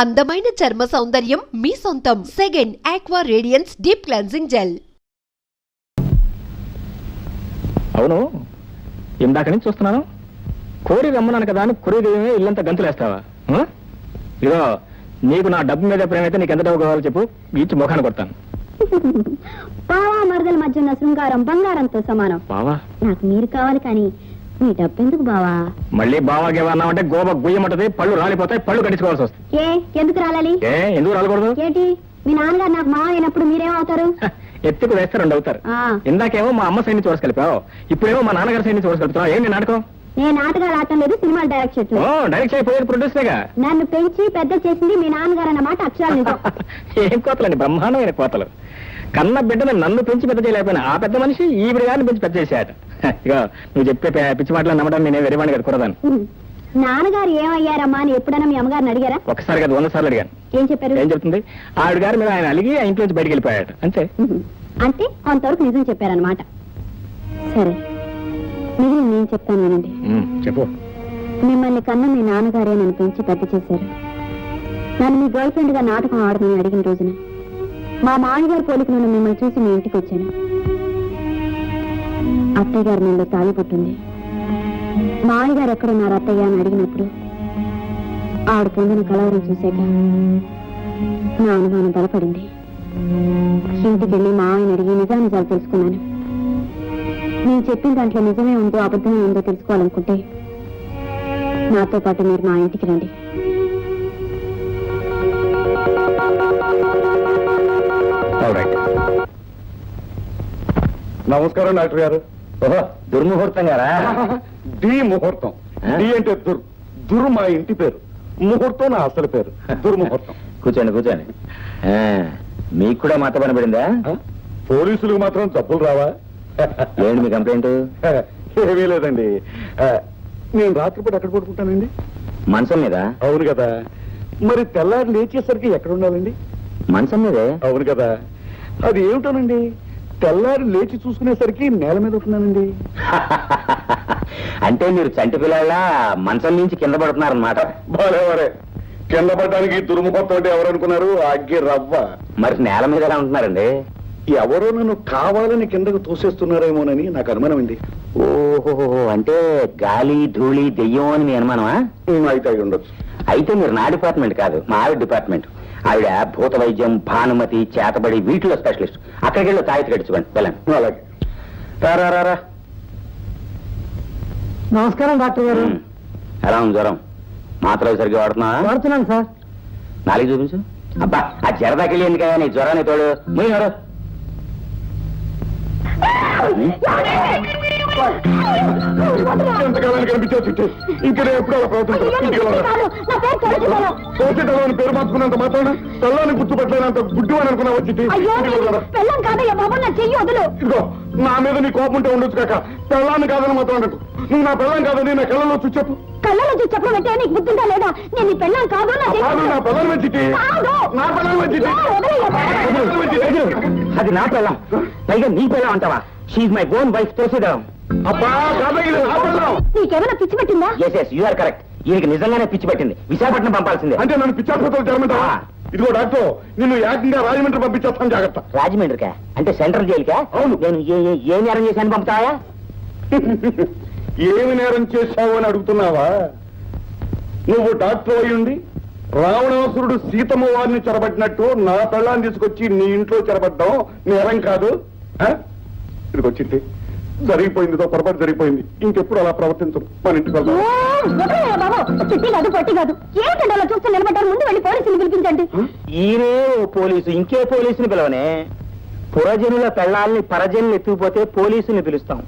అందమైన చర్మ సౌందర్యం మీ సొంతం. Second aqua radiance deep cleansing gel. అవును, ఇందాక నుంచి చూస్తున్నాను. కోరి రమ్మన్నాను కదా అని కురీదేమే ఇల్లంతా గంతులేస్తావా? ఇదో నీకు నా డబ్బు మీద ప్రేమైతే నీకు ఎంత డబ్బు కావాలో చెప్పు, ఇచ్చి ముఖాన్ని కొడతాను. బావా మరదల మధ్య ఉన్న శృంగారం బంగారంతో సమానం. బావా నాకు మీరు కావాలి కానీ మీ డబ్బు ఎందుకు బావా? మళ్ళీ బావాకేమన్నామంటే గోబ గుయ్యమంటది, పళ్ళు రాలిపోతాయి, పళ్ళు కట్టించుకోవాల్సి వస్తుంది. ఎందుకు రాలాలి? ఎందుకు రాలకూడదు? ఏంటి మీ నాన్నగారు నాకు మావ అయినప్పుడు మీరేమవుతారు? ఎత్తుకు వేస్తే రెండు అవుతారు. ఇందాకేమో మా అమ్మ సైడ్ నుంచి చూసి కలిపావు, ఇప్పుడేమో మా నాన్నగారి సైడ్ నుంచి చూసి కలుపుతావు. ఏంటి నాటకం? నేను నాటకాలు ఆడటం లేదు, సినిమాలు డైరెక్ట్ చేయట్లేదు. డైరెక్ట్ అయిపోయేది ప్రొడ్యూసర్గా. నన్ను పెంచి పెద్ద చేసింది మీ నాన్నగారు అన్నమాట అక్షరాలు నిజం. ఏం కోతలండి, బ్రహ్మాండమైన కోతలు. కన్న బిడ్డను నన్ను పెంచి పెద్ద చేయలేకపోయినా ఆ పెద్ద మనిషి ఈవిడ గారిని పెంచి పెద్ద చేశాట. ఇక నువ్వు చెప్పే పిచ్చి మాటలు నమ్మడం నేనే వెరివాణి కట్టుకున్నాను. నాన్నగారు ఏమయ్యారమ్మా అని ఎప్పుడైనా మీ అమ్మగారిని అడిగారా? ఒకసారి కదా 100 సార్లు అడిగాను. ఏం చెప్పారు? ఏం చెప్తుంది? ఆవిడ గారి మీద ఆయన అలిగి ఆ ఇంట్లో నుంచి బయటికి వెళ్ళిపోయాట, అంతే. అంటే కొంతవరకు నిజం చెప్పారనమాట. సరే, మిగిలిన నేను చెప్తాను వినండి. చెప్పు. మిమ్మల్ని కన్న మీ నాన్నగారే నన్ను పెంచి పెద్ద చేశారు. నన్ను మీ గర్ల్ ఫ్రెండ్ గా నాటకం ఆడమని అడిగిన రోజున మా మామగారి పోలికను మిమ్మల్ని చూసి మీ ఇంటికి వచ్చాను. అత్తయ్య గారి మీద తాళి పుట్టింది. మామగారు ఎక్కడున్నారు అత్తయ్య అని అడిగినప్పుడు ఆవిడ పొందిన కలవరం చూశాక నా అనుమానం బలపడింది. ఇంటికి వెళ్ళి మా ఆయన అడిగి నిజానిజాలు తెలుసుకున్నాను. నేను చెప్పిన దాంట్లో నిజమే ఉందో అబద్ధమే ఉందో తెలుసుకోవాలనుకుంటే నాతో పాటు మీరు మా ఇంటికి రండి. నమస్కారం డాక్టర్ గారు. దుర్ముహూర్తం గారా? డి ముహూర్తం. డి అంటే దుర్ మా ఇంటి పేరు, ముహూర్తం నా అసలు పేరు, దుర్ముహూర్తం. కూర్చోండి కూర్చోండి. మీకు కూడా మాతో పని పడిందా? పోలీసులకు మాత్రం తప్పులు రావా? ఏంటి మీ కంప్లైంట్? ఏమీ లేదండి. నేను రాత్రిపూట ఎక్కడ పడుకుంటానండి? మంచం మీద. అవును కదా. మరి తెల్లారి లేచేసరికి ఎక్కడ ఉండాలండి? మంచం మీదే. అవును కదా. అది ఏమిటోనండి, తెల్లారి లేచి చూసుకునేసరికి నేల మీద ఉంటున్నానండి. అంటే మీరు చంటి పిల్లల మంచం నుంచి కింద పడుతున్నారన్నమాట. బాలేవరే, కింద పడడానికి దుర్ముహూర్తం అంటే ఎవరు అనుకున్నారు? అగ్గి రవ్వ. మరి నేల మీద ఎలా ఉంటున్నారండి? ఎవరో నన్ను కావాలని కిందకు తోసేస్తున్నారేమోనని నాకు అనుమానం అండి. ఓహో, అంటే గాలి ధూళి దెయ్యం అని మీ అనుమానమా? అయితే అయి ఉండొచ్చు. అయితే మీరు నా డిపార్ట్మెంట్ కాదు, మా ఆవిడ డిపార్ట్మెంట్. ఆవిడ భూత వైద్యం, భానుమతి, చేతబడి వీటిలో స్పెషలిస్ట్. అక్కడికి వెళ్ళి తాయితీ కట్టించుకోండి వెళ్ళండి. అలాగే. రా. నమస్కారం డాక్టర్ గారు. ఎలా ఉంది జ్వరం? మాత్రలు సరిగ్గా వాడుతున్నాను సార్. నాలుగు చూపించు. అబ్బా, ఆ జరదాకెళ్ళి ఎందుకయ్యా నీ జ్వరాన్ని తోడు. మీరు ఎంతకాలానికి కనిపించావు చిట్టి? ఇంకా ఎప్పుడు అలా ప్రవర్తించాలని పేరు మార్చుకున్నంత మాత్రాన తెల్లాన్ని గుర్తుపట్టలేనంత గుడ్డు అని అనుకున్నావు చిట్టి? ఇదిగో, నా మీద నీ కోపం ఉంటే ఉండొచ్చు కాక, పెళ్ళాన్ని కాదని మాత్రం అనకు. నువ్వు నా పెళ్ళం కాదని నా కళ్ళలో చూసి చెప్పు. కళ్ళలో చూసి చెప్పడం అంటే నీకు బుద్ధిందా లేదా? నేను నీ పెళ్ళం కాదు. నా పెళ్ళం చిట్టి, నా పెళ్ళం చిట్టి. అది నా పెళ్ళం, పైగా నీ పెళ్ళం అంటావా? షీఈ్ మై ఓన్ వైఫ్ తోసిదాం. అబ్బా కాబట్టి నా పెళ్ళం. నీకేమైనా పిచ్చి పెట్టిందా? Yes you are correct. ఈయనకి నిజంగానే పిచ్చి పట్టింది. విశాఖపట్నం పంపాల్సిందే. అంటే నన్ను పిచ్చాసుపత్రులు జరమంటావా? ఇదిగో డాక్టర్, నిన్ను ఏకంగా రాజమండ్రి పంపించేస్తాను, జాగ్రత్త. రాజమండ్రికా? అంటే సెంట్రల్ జైలుకా? అవును. నేను ఏ నేరం చేశాను పంపుతావా? ఏమి నేరం చేశావు అని అడుగుతున్నావా? నువ్వు డాక్టర్ అయ్యుండి రావణాసురుడు సీతమ్మ వారిని చెరబట్టినట్టు నా పెళ్ళాన్ని తీసుకొచ్చి నీ ఇంట్లో చెరబడ్డాం నేరం కాదు. ఇదిగొచ్చింది, జరిగిపోయిందితో పొరపాటు జరిగిపోయింది. ఇంకెప్పుడు అలా ప్రవర్తించరు. మన ఇంటికి వెళ్దాం. చిట్టి కాదు, పట్టి కాదు. ఏంటంటే అలా చూస్తే నిలబడ్డారు? ముందు వెళ్ళి పోలీసులు పిలిపించండి. ఈయనే పోలీసు, ఇంకే పోలీసుని పిలవనే. పురజనుల పెళ్ళాలని పరజనులు ఎత్తుకుపోతే పోలీసుని పిలుస్తాం,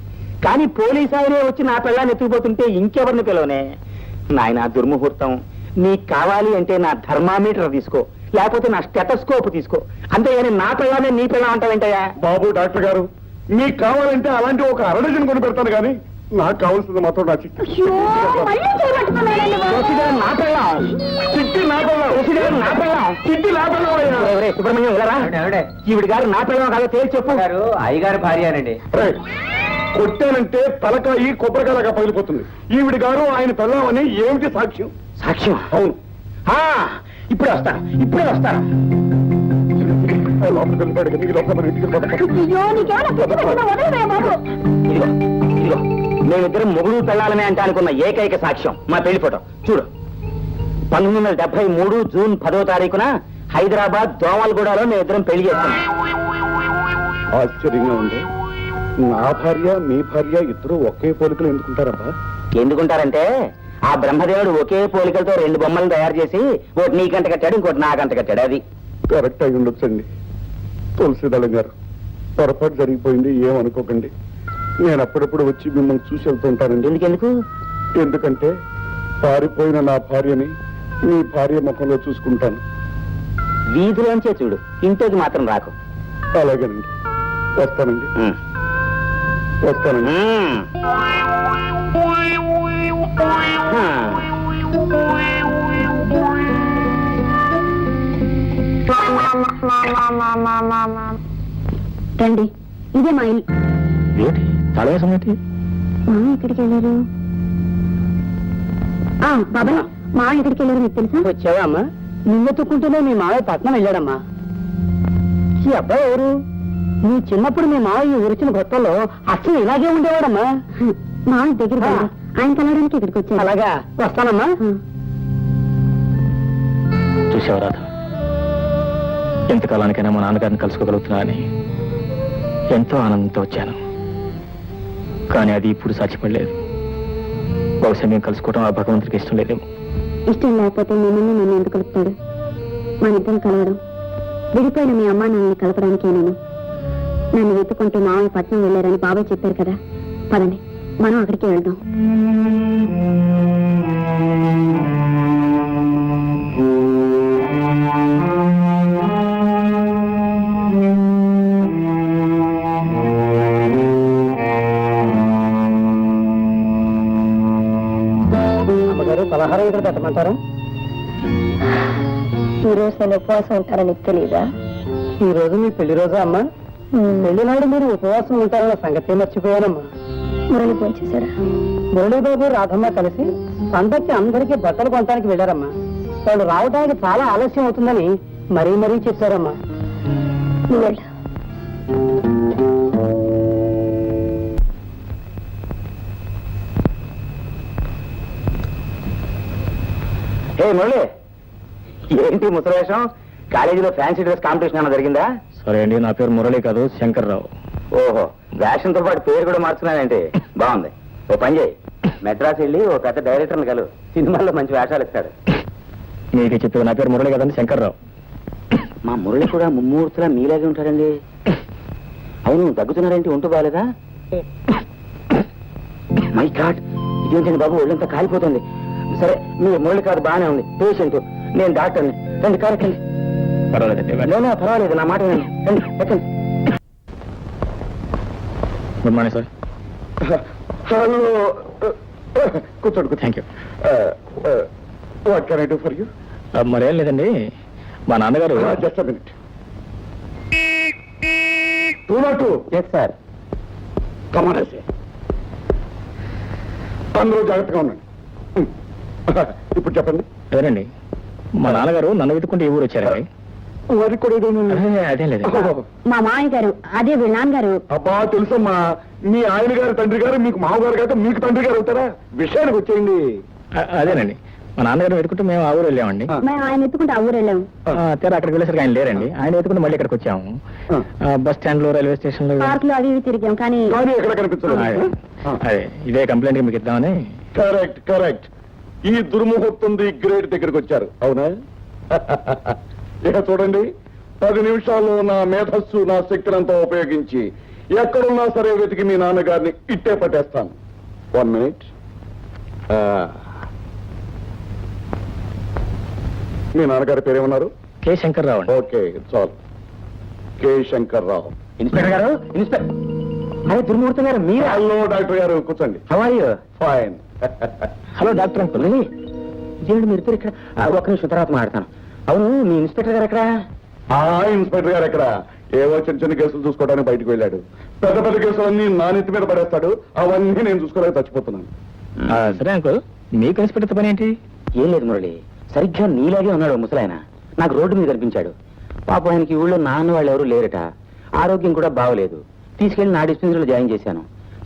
కానీ పోలీసు ఆయనే వచ్చి నా పెళ్ళాన్ని ఎత్తుకుపోతుంటే ఇంకెవరిని పిలవనే. నాయన దుర్ముహూర్తం, నీకు కావాలి అంటే నా థర్మామీటర్ తీసుకో, లేకపోతే నా స్టెటస్కోప్ తీసుకో. అంతేగాని నా పెళ్ళాన్ని నీ పెళ్ళం అంటావేంటయ్యా? బాబు డాక్టర్ గారు, మీకు కావాలంటే అలాంటి ఒక అరడజన్ కొని పెడతాను, కానీ నాకు కావాల్సింది మాత్రం నా చిట్టి. నా పెళ్ళం చిట్టి నా పెళ్ళం. చిట్టి నా పెళ్ళం. సుబ్రహ్మణ్యం ఈవిడ గారు నా పెళ్ళం కాదో తేల్చి చెప్పు. అయ్యగారు భార్యనండి. కొట్టానంటే తలకాయి కొబ్బరికాయలాగా పగిలిపోతుంది. ఈవిడ గారు ఆయన పెళ్ళామని ఏమిటి సాక్ష్యం? సాక్ష్యం? అవును. ఇప్పుడే వస్తాను, ఇప్పుడే వస్తాను. లోపలికి వెళ్ళిపోయాడు కదా, ఈ లోపల మన ఇంటికి వెళ్ళిపోతాం. అయ్యో నీకేమైనా పిచ్చి పట్టిందా? వదలవే బాబు. ఇదిగో ఇదిగో మేమిద్దరం మొగుడు పెళ్ళాలనే అంటే అనుకున్న ఏకైక సాక్ష్యం మా పెళ్లి ఫోటో చూడు. 1973 జూన్ 10వ తారీఖున హైదరాబాద్ దోమలగూడలో మేమిద్దరం పెళ్లి చేసుకున్నాం. ఆశ్చర్యంగా ఉంది. నా భార్య మీ భార్య ఇద్దరు ఒకే పోలికలు ఎందుకుంటారబ్బా? ఎందుకుంటారంటే ఆ బ్రహ్మదేవుడు ఒకే పోలికలతో 2 బొమ్మలను తయారు చేసి ఒకటి నీకంట కట్టాడు, ఇంకోటి నాకంట కట్టాడు. అది కరెక్ట్ అయి ఉండొచ్చండి. తులసిదళం గారు, పొరపాటు జరిగిపోయింది, ఏమనుకోకండి. నేను అప్పుడప్పుడు వచ్చి మిమ్మల్ని చూసి వెళ్తుంటానండి. ఎందుకెందుకు? ఎందుకంటే పారిపోయిన నా భార్యని మీ భార్య ముఖంలో చూసుకుంటాను. వీధిలోంచే చూడు, ఇంటికి మాత్రం రాకు. అలాగేనండి, వస్తానండి. వస్తానండి. రండి, ఇదే మా ఇల్లు. తలవేసం ఏంటి? మా ఎక్కడికి వెళ్ళారు? బాబాయ్, మా ఎక్కడికి వెళ్ళారు మీకు తెలుసా? వచ్చావా అమ్మా? నిన్నెత్తుకుంటూనే మీ మావయ్య పట్నం వెళ్ళాడమ్మా. ఈ అబ్బాయి ఎవరు? నీ చిన్నప్పుడు మీ మావయ్య ఊరిచిన కొత్తలో అసలు ఇలాగే ఉండేవాడమ్మా. మా దగ్గర ఆయన కలవడానికి ఇక్కడికి వచ్చారు. అలాగా, వస్తానమ్మా. చూసావు రాధ, ఎంతకాలానికైనా మా నాన్నగారిని కలుసుకోగలుగుతున్నా అని ఎంతో ఆనందంతో వచ్చాను. కానీ అది ఇప్పుడు సాధ్యపడలేదు. బహుశా మేము కలుసుకోవడం ఆ భగవంతుడికి ఇష్టం లేదేమో. ఇష్టం లేకపోతే మిమ్మల్ని నన్ను ఎందుకు కలుపుతాడు? మన ఇద్దరం కలవడం, విడిపోయిన మీ అమ్మా నన్ను కలపడానికే. నన్ను వెతుకుంటూ మామయ్య పట్నం వెళ్ళారని బాబాయ్ చెప్పారు కదా. పదండి, మనం అక్కడికి వెళ్దాం. అమ్మగారు, పలహారం ఇక్కడ పెట్టమంటారా? ఈ రోజు నేను ఉపవాసం ఉంటానని నీకు తెలియదా? ఈ రోజు మీ పెళ్లి రోజా అమ్మా? పెళ్లి నాడు మీరు ఉపవాసం ఉంటారన్న సంగతి మర్చిపోయానమ్మా. మురళి ఫోన్ చేశారా? మురళీబాబు, రాధమ్మ కలిసి పండక్కి అందరికీ బట్టలు కొనడానికి వెళ్ళారమ్మా. వాళ్ళు రావడానికి చాలా ఆలస్యం అవుతుందని మరీ మరీ చెప్పారమ్మా. నువ్వు వెళ్ళు. హే మురళి, ఏంటి ముసలేషం? కాలేజీలో ఫ్యాన్సీ డ్రెస్ కాంపిటీషన్ ఏమైనా జరిగిందా? సరే అండి, నా పేరు మురళి కాదు, శంకర్రావు. ఓహో, వేషంతో పాటు పేరు కూడా మార్చుకున్నానంటే బాగుంది. ఓ పని చేయి, మెడ్రాస్ వెళ్ళి ఓ పెద్ద డైరెక్టర్ని కలు, సినిమాల్లో మంచి వేషాలు ఇస్తాడు. మీకు చెప్పేది నా పేరు మురళి కదండి, శంకర్రావు. మా మురళి కూడా ముమ్మూర్తిలా మీలాగే ఉంటాడండి. అవును, దగ్గుతున్నారేంటి? ఉంటూ బాగాలేదా? మై గాడ్, ఇదేంటండి బాబు, ఒళ్ళంతా కాలిపోతుంది. సరే, మీ మురళి కాదు, బాగానే ఉంది. పేషెంట్, నేను డాక్టర్ని. రండి, కారెక్కండి. పర్వాలేదండి. నేనే, పర్వాలేదు, నా మాట వినండి. రండి, ఎక్కండి. Good morning sir. హలో, కూర్చోండి. Thank you. What can I do for you? మరేం లేదండి, మా నాన్నగారు. Just a minute. 202. Yes sir. కమానేసి అందరూ జాగ్రత్తగా ఉండండి. ఇప్పుడు చెప్పండి. అదేనండి, మా నాన్నగారు నన్ను వెతుక్కుంటే ఈ ఊరు వచ్చారండి. వారికి కూడా ఏదో అదేం లేదు. మా మామయ్య గారు, అదే వీళ్ళ నాన్నగారు. అబ్బా తెలుసమ్మా, మీ ఆయన గారు తండ్రి గారు మీకు మామగారు కాక మీకు తండ్రి గారు అవుతారా? విషయానికి వచ్చేయండి. అదేనండి, మా నాన్నగారు వెతుకుంటే మేము ఆ ఊరు వెళ్ళామండి. మేము ఆయన ఎత్తుకుంటే ఆ ఊరు వెళ్ళాము. తీరా అక్కడికి వెళ్ళేసరికి ఆయన లేరండి. ఆయన వెతుకుంటే మళ్ళీ ఇక్కడికి వచ్చాము. బస్ స్టాండ్ లో, రైల్వే స్టేషన్ లో, పార్క్ లో అవి ఇవి తిరిగాం, కానీ కానీ ఎక్కడ కనిపించలేదు. అదే ఇదే కంప్లైంట్ మీకు ఇద్దామని. Correct correct. ఈ దుర్ముహూర్తం గ్రేట్ దగ్గరికి వచ్చారు, అవునా? ఇక చూడండి, 10 నిమిషాల్లో నా మేధస్సు, నా శక్తులంతా ఉపయోగించి ఎక్కడున్నా సరే వెతికి మీ నాన్నగారిని ఇట్టే పట్టేస్తాను. 1 మినిట్. మీ నాన్నగారి పేరేమన్నారు? కె శంకర్రావు అండి. ఓకే, చాలు. కె శంకర్రావు. ఇన్స్పెక్టర్ గారు, ఇన్స్పెక్టర్. అదే దుర్మూర్తి గారు మీరు? హలో డాక్టర్ గారు, కూర్చోండి. How are you? Fine. Hello doctor uncle. ఇదేంటి మీరు ఇద్దరు ఇక్కడ? ఒక్క నిమిషం, తర్వాత మాట్లాడతాను. అవును, మీ ఇన్స్పెక్టర్ గారు ఎక్కడ? ఆ ఇన్స్పెక్టర్ గారు ఎక్కడ? ఏవో చిన్న చిన్న కేసులు చూసుకోవడానికి బయటకు వెళ్ళాడు. పెద్ద పెద్ద కేసులన్నీ నా నెత్తి మీద పడేస్తాడు. అవన్నీ నేను చూసుకోలేక చచ్చిపోతున్నాను. సరే అంకుల్, మీకు ఇన్స్పెక్టర్ పని ఏంటి? ఏం లేదు మురళి, సరిగ్గా నీలాగే ఉన్నాడు ముసలాయన. నాకు రోడ్డు మీద కనిపించాడు. పాపం ఆయనకి ఊళ్ళో నాన్న వాళ్ళు ఎవరు లేరట, ఆరోగ్యం కూడా బాగోలేదు. తీసుకెళ్లి నా డిస్పెన్సరీలో జాయిన్ చేశాను.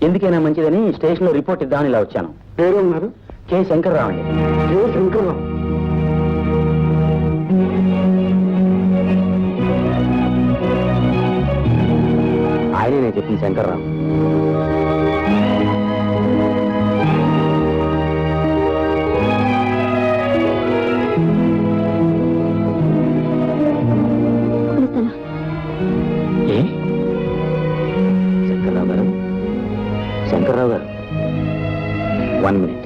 ఎందుకైనా మంచిదని స్టేషన్లో రిపోర్ట్ ఇద్దామని ఇలా వచ్చాను. పేరున్నారు కె శంకర్రావు అండి. కె శంకర్రావు. ఆయనే నేను చెప్పింది శంకర్రావు. ఏ శంకర్రావు గారు, శంకర్రావు గారు, 1 minute.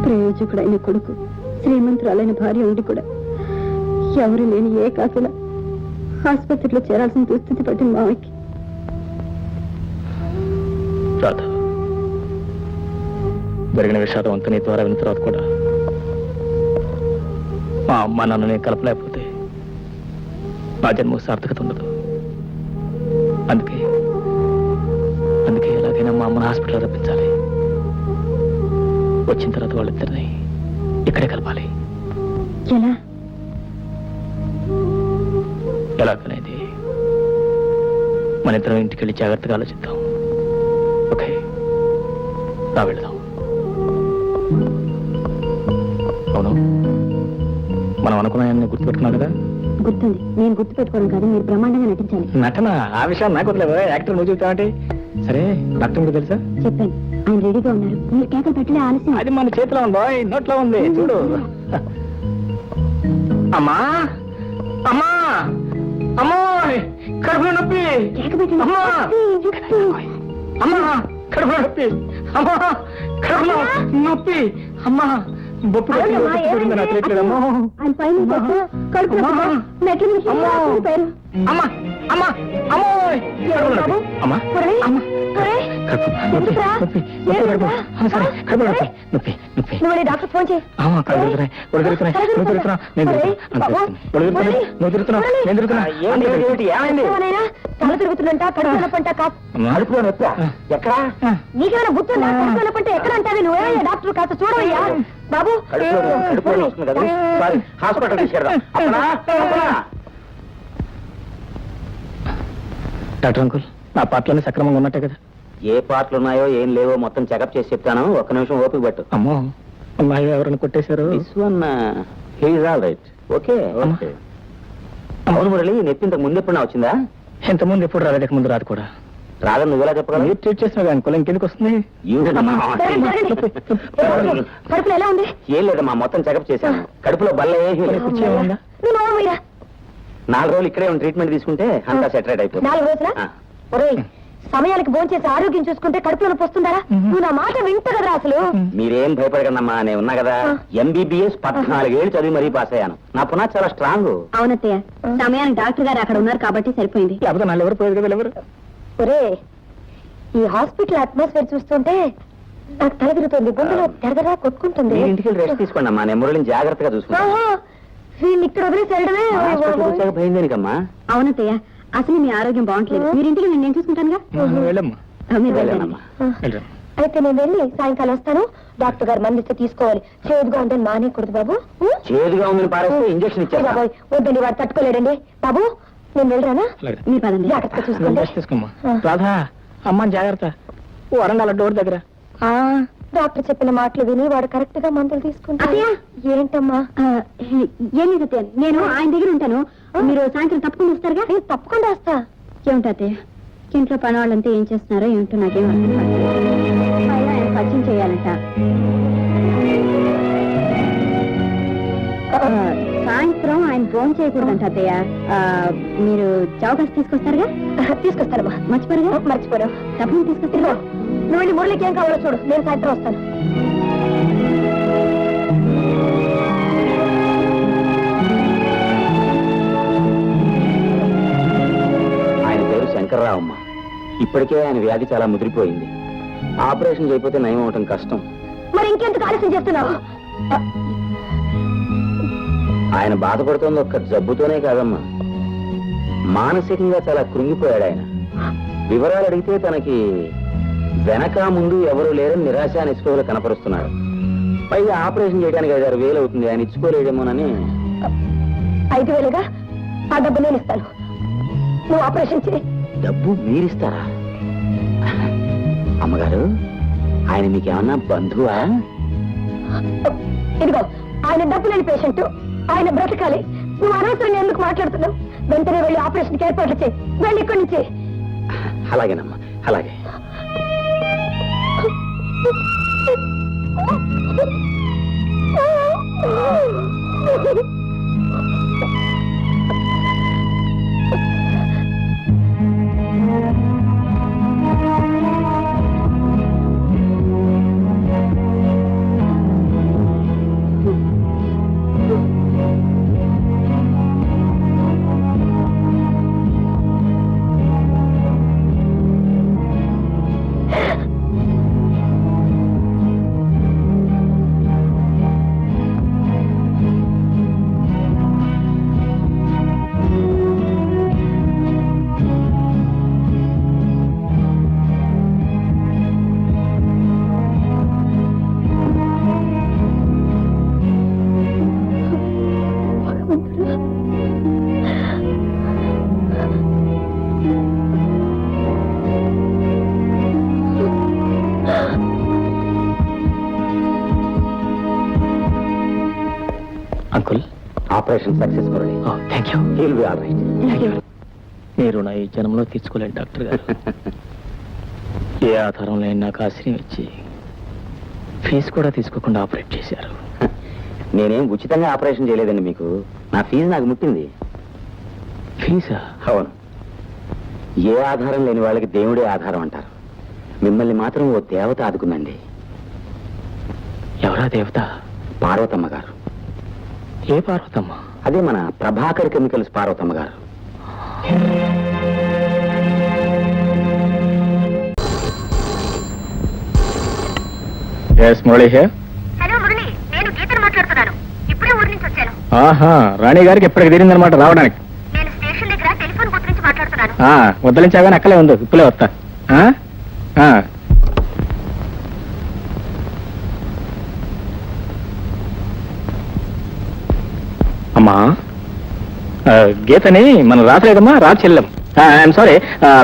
ప్రయోజకుడైన కొడుకు, శ్రీమంతురాలైన భార్య ఉండి కూడా ఎవరు లేని ఏ కాకిల ఆసుపత్రిలో చేరాల్సిన దుస్థితి పట్టింది మామయ్యకి. రాధ, జరిగిన విషాదం అంతా నీ ద్వారా విన్న తర్వాత కూడా మా అమ్మ నాన్న నేను కలపలేకపోతే నా జన్మ సార్థకత ఉండదు. అందుకే ఎలాగైనా మా అమ్మని హాస్పిటల్ రప్పించాలి. వచ్చిన తర్వాత వాళ్ళిద్దరిని ఇక్కడే కలపాలి. ఎలా? ఎలాగనేది మన ఇద్దరం ఇంటికి వెళ్ళి జాగ్రత్తగా ఆలోచిద్దాం. ఓకే, రా వెళదాం. అవును, మనం అనుకున్నాయని గుర్తుపెట్టుకున్నావు కదా? గుర్తుంది. నేను గుర్తు పెట్టుకోవడం కాదు, మీరు బ్రహ్మాండంగా నటించాలి. నటన ఆ విషయం నాకు వదిలేదు. యాక్టర్ నువ్వు చెబుతావంటే సరే. డాక్టర్ కూడా తెలుసా? చెప్పాను, ఆయన రెడీగా ఉన్నారు. మీరు కేకలు పెట్టలే, ఆలస్యం. అది మన చేతిలో ఉందో, నోట్లో ఉంది చూడు. అమ్మా అమ్మా అమ్మో, కడుపులో నొప్పి. కేక పెట్టండి. అమ్మా అమ్మా, కడుపులో నొప్పి. అమ్మా, కడుపులో నొప్పి. అమ్మా, బొప్పు నాకు తెలియట్లేదమ్మా. ఆయన పైన కడుపు అమ్మా. మెట్ల నుంచి అమ్మా. పడిపోయారు. అమ్మా అమ్మా అమ్మో, కడుపులో నొప్పి. అమ్మా ఒరేయ్, అమ్మా, ఒరేయ్, కడుపు నొప్పి, ఎందుకురా? నొప్పి, నొప్పి, కడుపు. సరే, కడుపు నొప్పి, నొప్పి, నొప్పి. నువ్వు వెళ్ళి డాక్టర్ ఫోన్ చేయి. అమ్మా, కళ్ళు తిరుగుతున్నాయి, ఒళ్ళు తిరుగుతున్నాయి, నువ్వు తిరుగుతున్నావు, నేను తిరుగుతున్నా. ఒళ్ళు తిరుగుతున్నాయి, నువ్వు తిరుగుతున్నావు, నేను తిరుగుతున్నా. ఏమైంది? ఏమైనా తల తిరుగుతుందంట, కడుపు నొప్పంట. అడుపులో నొప్పి ఎక్కడా? నీకేమైనా గుర్తుందా? కడుపు నొప్పంటే ఎక్కడ అంటావే నువ్వే? డాక్టర్ కాస్త చూడవయ్యా బాబు. కడుపులో వస్తుంది కదా, సారీ, హాస్పిటల్ తీసుకెళ్దాం. డాక్టర్ అంకుల్, నా పాటలోనే సక్రమంగా ఉన్నట్టే కదా? ఏ పాటలు ఉన్నాయో ఏం లేవో మొత్తం చెకప్ చేసి చెప్తాను. ఒక్క నిమిషం ఓపిక పట్టు. అమ్మో, అమ్మాయి ఎవరైనా కొట్టేశారు? This one he's all right. Okay. అవును మురళి, నొప్పి ఇంతకు ముందు ఎప్పుడన్నా వచ్చిందా? ఇంతకుముందు ఎప్పుడు రాలేక ముందు రాదు కూడా. రాదని నువ్వెలా చెప్పగలవు? మీరు ట్రీట్ చేసిన అంకుల్ ఇంకెందుకు వస్తుంది? కడుపులో ఎలా ఉంది? ఏం లేదమ్మా, మొత్తం చెకప్ చేశాను. కడుపులో బల్ల ఏమీ లేదు. పిచ్చి ఏముందా? నువ్వు నోరమయ్యా. 4 రోజులు ఇక్కడే ట్రీట్మెంట్ తీసుకుంటే అంతా సెటరేట్ అయిపోతుంది. 4 రోజులా? ఒరేయ్, సమయానికి భోంచేసి ఆరోగ్యం చూసుకుంటే కడుపులో నొప్పి వస్తుందా? నువ్వు నా మాట వింట కదరా అసలు. మీరేం భయపడకండమ్మా, నేను ఉన్నా కదా. MBBS 14 ఏళ్ళు చదివి మరీ పాస్ అయ్యాను. నా పునాది చాలా స్ట్రాంగ్. అవునత్తయ్య, సమయానికి డాక్టర్ గారు అక్కడ ఉన్నారు కాబట్టి సరిపోయింది. లేకపోతే నాలుగు ఎవరు పోయేది కదా? ఎవరు? ఒరే, ఈ హాస్పిటల్ అట్మాస్ఫియర్ చూస్తుంటే నాకు తల తిరుగుతుంది, గుండెలో తెరదరా కొట్టుకుంటుంది. మీరు ఇంటికి రెస్ట్ తీసుకోండి అమ్మా, నేను మురళిని జాగ్రత్తగా చూసుకుంటాను. ఆహా, వీళ్ళు ఇక్కడ వదిలేసి వెళ్ళడమే. హాస్పిటల్కి వచ్చాక భయం దేనికమ్మా? అవునత్తయ్య, అసలు మీ ఆరోగ్యం బాగుంటలేదు. మీరు ఇంటికి నేను చూసుకుంటానుగా. వెళ్ళమ్మా, మీరు వెళ్ళండి. వెళ్ళానమ్మా. వెళ్ళరా. అయితే నేను వెళ్ళి సాయంకాలం వస్తాను. డాక్టర్ గారు మందిస్తే తీసుకోవాలి. చేదుగా ఉందని మానేయకూడదు బాబు. చేదుగా ఉందని పారేస్తే ఇంజక్షన్ ఇచ్చారు. బాబోయ్, వద్దండి, వాడు తట్టుకోలేడండి. బాబు, నేను వెళ్ళరానా? అలాగే. మీరు పదండి, జాగ్రత్తగా చూసుకోండి. రెస్ట్ తీసుకోమ్మా. రాధా, అమ్మ జాగ్రత్త. వరండాల డోర్ దగ్గర. డాక్టర్ చెప్పిన మాటలు విని వాడు కరెక్ట్ గా మందులు తీసుకుంటా. ఏంటమ్మా? ఏమి సత్య, నేను ఆయన దగ్గర ఉంటాను. మీరు సాయంత్రం తప్పకుండా వస్తారుగా? తప్పకుండా వస్తా. ఏమిటి అత్తయ్య, ఇంట్లో పని వాళ్ళంతా ఏం చేస్తున్నారో ఏమిటో నాకేం అర్థం కాదు. ఆయన పరిచయం చేయాలంట. సాయంత్రం ఆయన ఫోన్ చేయకూడదంట అత్తయ్య. మీరు చౌకాసి తీసుకొస్తారుగా? తీసుకొస్తారమ్మా. మర్చిపోరుగా? మర్చిపోరు. తప్పకుండా తీసుకొస్తారా? నువ్వు వెళ్ళి మురళికి ఏం కావాలో చూడు, నేను సాయంత్రం వస్తాను. ఆయన పేరు శంకర్. శంకర్రావు అమ్మ. ఇప్పటికే ఆయన వ్యాధి చాలా ముదిరిపోయింది. ఆపరేషన్ చేయకపోతే నయం అవటం కష్టం. మరి ఇంకెందుకు ఆలస్యం చేస్తున్నావు? ఆయన బాధపడుతోంది ఒక్క జబ్బుతోనే కాదమ్మా, మానసికంగా చాలా కృంగిపోయాడు ఆయన. వివరాలు అడిగితే తనకి వెనక ముందు ఎవరు లేరని నిరాశ నిస్పృహలు కనపరుస్తున్నాడు. పైగా ఆపరేషన్ చేయడానికి 5,000 అవుతుంది, ఆయన ఇచ్చుకోలేడేమోనని. 5,000గా? ఆ డబ్బు నేను ఇస్తాను, నువ్వు ఆపరేషన్ చేయి. డబ్బు మీరిస్తారా? అమ్మగారు, ఆయన మీకేమన్నా బంధువా? ఇదిగో, ఆయన డబ్బు లేని పేషెంట్, ఆయన బ్రతకాలి. నువ్వు అనవసరంగా ఎందుకు మాట్లాడుతున్నావు? వెంటనే వెళ్ళి ఆపరేషన్కి ఏర్పాట్లు చేయి. వెళ్ళి ఇక్కడి నుంచి. అలాగేనమ్మా, అలాగే. Uncle, operation successful. Thank you. He'll be all right. మీరు నా ఈ జనంలో తీర్చుకోలేండి డాక్టర్ గారు. ఏ ఆధారం లేని నాకు ఆశ్రయం ఇచ్చి ఫీజు కూడా తీసుకోకుండా ఆపరేట్ చేశారు. నేనేం ఉచితంగా ఆపరేషన్ చేయలేదండి మీకు. నా ఫీజు నాకు ముట్టింది. ఫీజా? అవును. ఏ ఆధారం లేని వాళ్ళకి దేవుడే ఆధారం అంటారు. మిమ్మల్ని మాత్రం ఓ దేవత ఆదుకుందండి. ఎవరా దేవత? పార్వతమ్మ గారు. ఏ పార్వతమ్మ? అదే మన ప్రభాకర్ కెమికల్స్ పార్వతమ్మ గారు. మురళి హియర్. హలో మురళి, నేను గీతను మాట్లాడుతున్నాను. ఇప్పుడే ఊరి నుంచి వచ్చాను. ఆహా, రాణి గారికి ఎప్పటికి తీరిందనమాట రావడానికి. నేను స్టేషన్ దగ్గర టెలిఫోన్ బూత్ నుంచి మాట్లాడుతున్నాను. వద్దలించాగానే అక్కలే ఉంది, ఇప్పుడే వస్తా. అమ్మా, గీతని మన రాధ లేదమ్మా, రాధ చెల్లెం. ఐఎమ్ సారీ,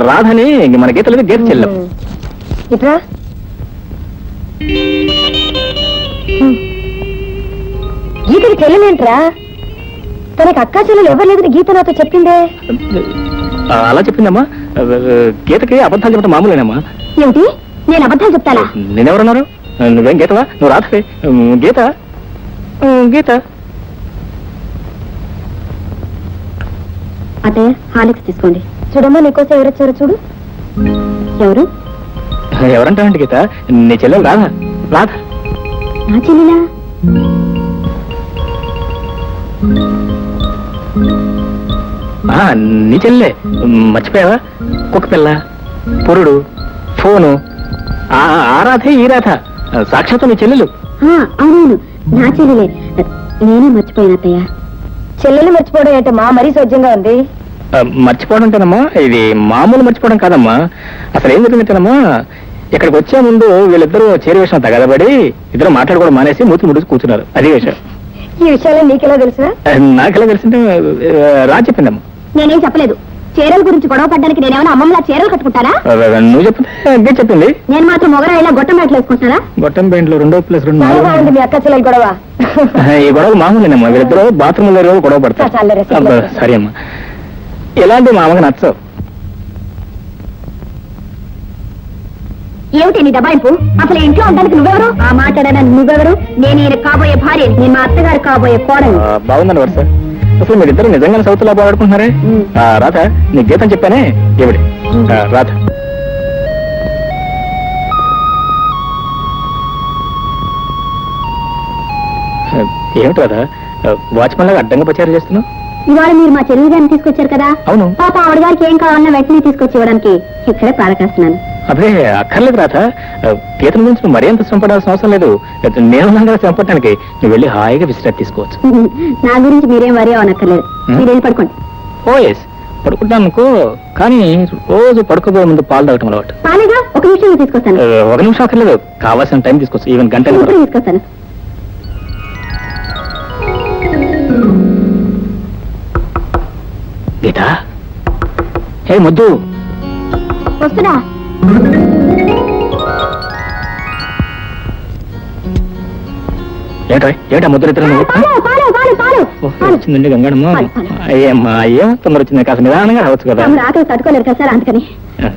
రాధని మన గీత లేదు, గీత చెల్లెం. ఇట్రా. గీతకి చెల్లెలేంట్రా? తనకి అక్కా చెల్లెలు ఎవరు లేదని గీత నాతో చెప్పిందే. అలా చెప్పిందమ్మా. గీతకి అబద్ధాలు చెప్పడం మామూలేనమ్మా. ఏమిటి, నేను అబద్ధాలు చెప్తానా? నేనెవరన్నారు? నువ్వేం గీతవా? నువ్వు రాధవే. గీత గీత. అత్తయ్య, హాలిక్స్ తీసుకోండి. చూడమ్మా, నీకోసం ఎవరు వచ్చారో చూడు. ఎవరు? ఎవరంటారండి గీత? నీ చెల్లెలు రాధ. రాధ నా చెల్లెలా? నీ చెల్లెలే. మర్చిపోయావా? కుక్క పిల్ల, పురుడు, ఫోను, ఆ రాధే ఈ రాధ. సాక్షాత్తు నీ చెల్లెలు. అవును, నా చెల్లెలే. నేనే మర్చిపోయిన అత్తయ్య. చెల్లెలు మర్చిపోవడం ఏంటమ్మా, మరీ సోజ్యంగా ఉంది. మర్చిపోవడం అంటేనమ్మా, ఇది మామూలు మర్చిపోవడం కాదమ్మా. అసలు ఏం జరిగిందంటేనమ్మా, ఇక్కడికి వచ్చే ముందు వీళ్ళిద్దరూ చేరి విషయం తగలబడి ఇద్దరు మాట్లాడుకోవడం మానేసి మూతి ముడుచు కూర్చున్నారు. అదే విషయం. ఈ విషయాలు నీకెలా తెలుసా? నాకెలా తెలిసింటే రా చెప్పిందమ్మా. నేనేం చెప్పలేదు. చీరల గురించి గొడవ పడ్డానికి నేనేమైనా అమ్మమ్మలా చీరలు కట్టుకుంటానా? నువ్వు చెప్తే చెప్పింది. నేను మాత్రం మొగరాయిలా గొట్టం మేటలు వేసుకుంటానా? గొట్టం పెయింట్లు 2+2 మీ అక్క చెల్లెలు గొడవ. ఈ గొడవ మామూలేనమ్మా. వీళ్ళిద్దరూ బాత్రూమ్ లో గొడవ పడతారు. సరే అమ్మా, ఎలాంటి మా అమ్మకి నచ్చవు. ఏమిటి నీ దబాయింపు? అసలు ఇంట్లో ఉండడానికి నువ్వెవరు? ఆ మాట్లాడడానికి నువ్వెవరు? నేను ఈయన కాబోయే భార్య, నేను మా అత్తగారు కాబోయే కోడలు. బాగుందండి వరుస. అసలు మీరిద్దరు నిజంగానే సౌత్లా పోరాడుకుంటున్నారే. రాధ, నీ గీతం చెప్పానే ఎవడి? రాధ. ఏమిటి రాధ, వాచ్మెన్ లాగా అడ్డంగా ప్రచారం చేస్తున్నావు? ఇవాళ మీరు మా చెల్లి గారిని తీసుకొచ్చారు కదా, అవును. పాప ఆవిడ గారికి ఏం కావాలన్నా వెంటనే తీసుకొచ్చి ఇవ్వడానికి ఇక్కడే పాలకేస్తున్నాను. అదే అక్కర్లేదు రాత, గీతల గురించి నువ్వు మరీ అంత శ్రమపడాల్సిన అవసరం లేదు. నేను శ్రమపడటానికి నువ్వు వెళ్ళి హాయిగా విశ్రాంతి తీసుకోవచ్చు. నా గురించి మీరేం వరి అవనక్కర్లేదు, మీరు వెళ్ళి పడుకోండి. ఓఎస్ పడుకుంటాను అనుకో, కానీ రోజు పడుకోబోయే ముందు పాలు తాగటం అలవాటు. పాలేగా, ఒక నిమిషంలో తీసుకొస్తాను. ఒక నిమిషం అక్కర్లేదు, కావాల్సిన టైం తీసుకోవచ్చు, ఈవెన్ గంట అయినా పర్వాలేదు. తీసుకొస్తాను. గీత, హే ముద్దు, వస్తున్నా. ఏటా ముద్ర ఇద్దరు నువ్వు? పాలు, పాలు, పాలు, పాలు, పాలు. వచ్చిందండి గంగడమ్మ. పాలు, పాలు. అయ్యమ్మా, ఏం తొందర వచ్చింది, కాస్త నిదానంగా రావచ్చు కదా. తమరు ఆకలి తట్టుకోలేరు కదా సార్, అందుకని.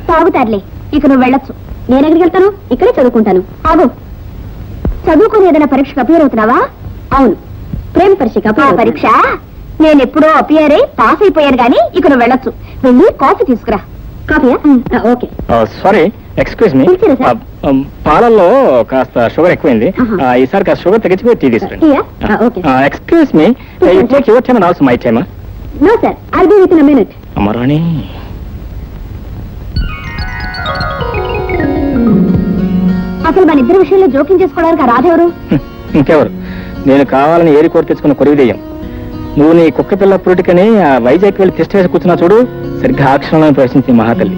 తాగుతారులే, ఇక నువ్వు వెళ్ళొచ్చు. నేను ఎక్కడికి వెళ్తాను? ఇక్కడే చదువుకుంటాను. ఆగు, చదువుకుని ఏదైనా పరీక్షకు అపియర్ అవుతున్నావా? అవును, ప్రేమ పరీక్ష. నేను ఎప్పుడో అపియర్ అయి పాస్ అయిపోయాను గానీ ఇక నువ్వు వెళ్ళొచ్చు. వెళ్ళి కాఫీ తీసుకురా. కాఫీయా? ఓకే. సారీ, ఎక్స్క్యూజ్ మీ, పిలిచారా సార్? పాలల్లో కాస్త షుగర్ ఎక్కువైంది. ఆహా. ఈసారి కాస్త షుగర్ తగ్గించిపోయి టీ తీసుకురండి. టీయా? Okay. Excuse me, you take your time and also my time. No sir, I'll be with in a minute. అమరాణి, అసలు మన ఇద్దరి విషయంలో జోక్యం చేసుకోవడానికి ఆ రాధెవరు? ఇంకెవరు, నేను కావాలని ఏరి కోరి తెచ్చుకున్న కొరివిదయ్యం. నువ్వు నీ కుక్క పిల్ల పురుటికని ఆ వైజాగ్ వెళ్ళి టెస్ట్ వేసి కూర్చున్నా చూడు, సరిగ్గా ఆ క్షణంలో ప్రశ్నించి మహాతల్లి.